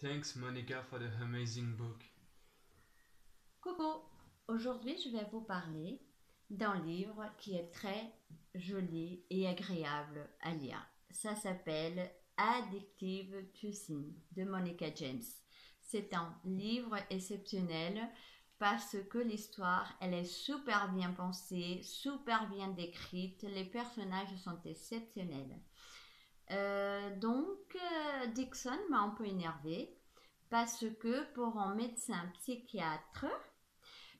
Thanks Monica for the amazing book. Coucou, aujourd'hui je vais vous parler d'un livre qui est très joli et agréable à lire. Ça s'appelle Addictive Cuisine de Monica James. C'est un livre exceptionnel parce que l'histoire, elle est super bien pensée, super bien décrite, les personnages sont exceptionnels. Dixon m'a un peu énervée parce que pour un médecin psychiatre,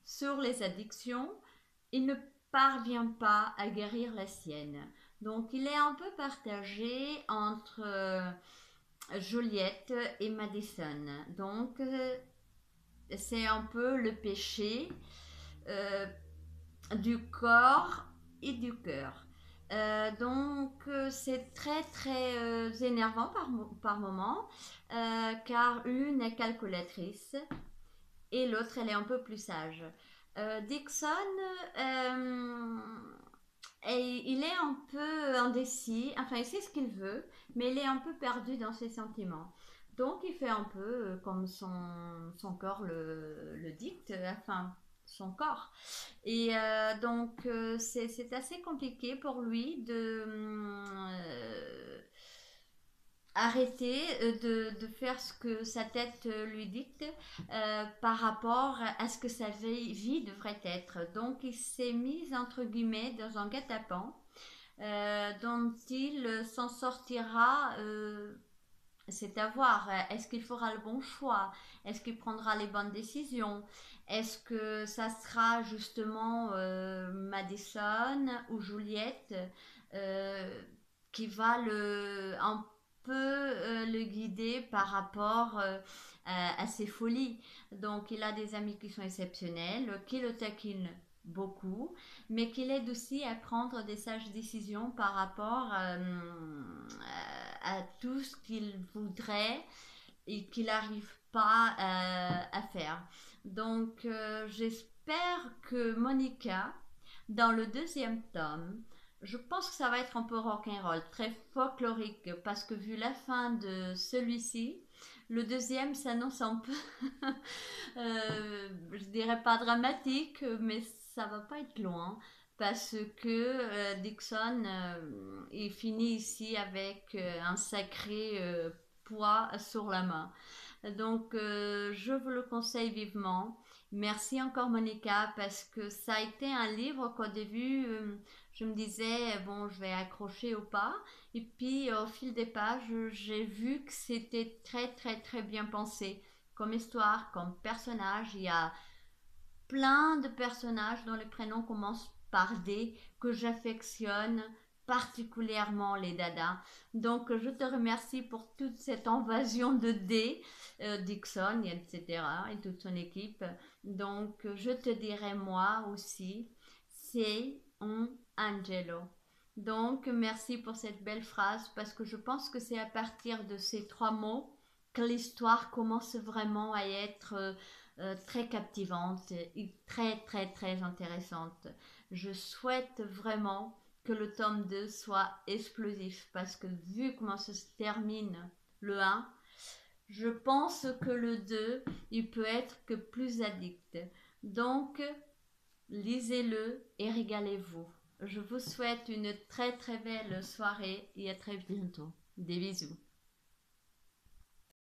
sur les addictions, il ne parvient pas à guérir la sienne. Donc il est un peu partagé entre Juliette et Madison. C'est un peu le péché euh, du corps et du cœur. C'est très très énervant par moment car l'une est calculatrice et l'autre elle est un peu plus sage. Dixon, euh, il est un peu indécis, enfin il sait ce qu'il veut, mais il est un peu perdu dans ses sentiments. Donc il fait un peu comme son corps le dicte, enfin son corps. C'est assez compliqué pour lui de arrêter de faire ce que sa tête lui dicte par rapport à ce que sa vie devrait être. Donc il s'est mis entre guillemets dans un guet-apens dont il s'en sortira. C'est à voir, est-ce qu'il fera le bon choix? Est-ce qu'il prendra les bonnes décisions? Est-ce que ça sera justement Madison ou Juliette euh, qui va un peu le guider par rapport à ses folies? Donc il a des amis qui sont exceptionnels, qui le taquinent beaucoup, mais qui l'aident aussi à prendre des sages décisions par rapport à tout ce qu'il voudrait et qu'il n'arrive pas à faire. J'espère que Monica, dans le deuxième tome, je pense que ça va être un peu rock'n'roll, très folklorique, parce que vu la fin de celui-ci, le deuxième s'annonce un peu, je dirais pas dramatique, mais ça va pas être loin parce que Dixon il finit ici avec un sacré poids sur la main. Je vous le conseille vivement. Merci encore Monica parce que ça a été un livre qu'au début je me disais bon je vais accrocher ou pas et puis au fil des pages j'ai vu que c'était très très très bien pensé comme histoire, comme personnage. Il y a plein de personnages dont les prénoms commencent par D que j'affectionne particulièrement les dadas. Donc je te remercie pour toute cette invasion de D, Dixon, etc. et toute son équipe. Je te dirai moi aussi, c'est un Angelo. Donc merci pour cette belle phrase parce que je pense que c'est à partir de ces trois mots que l'histoire commence vraiment à être très captivante et très très très intéressante. Je souhaite vraiment que le tome 2 soit explosif parce que vu comment se termine le 1, je pense que le 2 il peut être que plus addict. Donc lisez-le et régalez-vous. Je vous souhaite une très très belle soirée et à très bientôt. Des bisous.